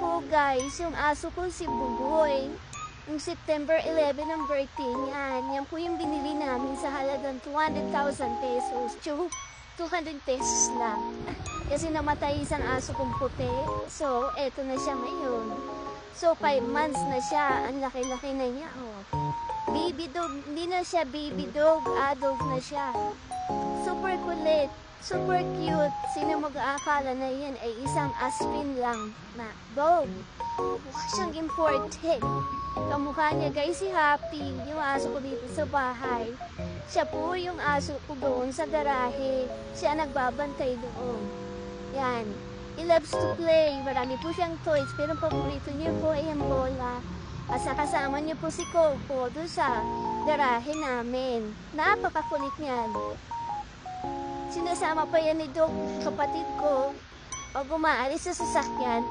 po guys, yung aso ko si Buboy. Yung September 11 ang birthday niyan. Yan po yung binili namin sa halagang 200,000 pesos. 200 pesos lang. Kasi namatay isang aso kong puti. So, eto na siya ngayon. So, 5 months na siya. Ang laki-laki na niya. Oh. Baby dog. Hindi na siya baby dog. Adult na siya. Super kulit. Super cute. Sino mag-aakala na yan ay isang aspin lang na dog. Mukha siyang imported. Kamukha niya guys si Happy, yung aso ko dito sa bahay. Siya po yung aso ko doon sa garahe. Siya nagbabantay doon. Yan. He loves to play. Marami po siyang toys, pero paborito niya po ay ang bola. Asa kasama niya po si Coco doon sa garahe namin. Napakakulit niyan. Sinasama pa yan ni Doc, kapatid ko, pag umaalis sa sasakyan.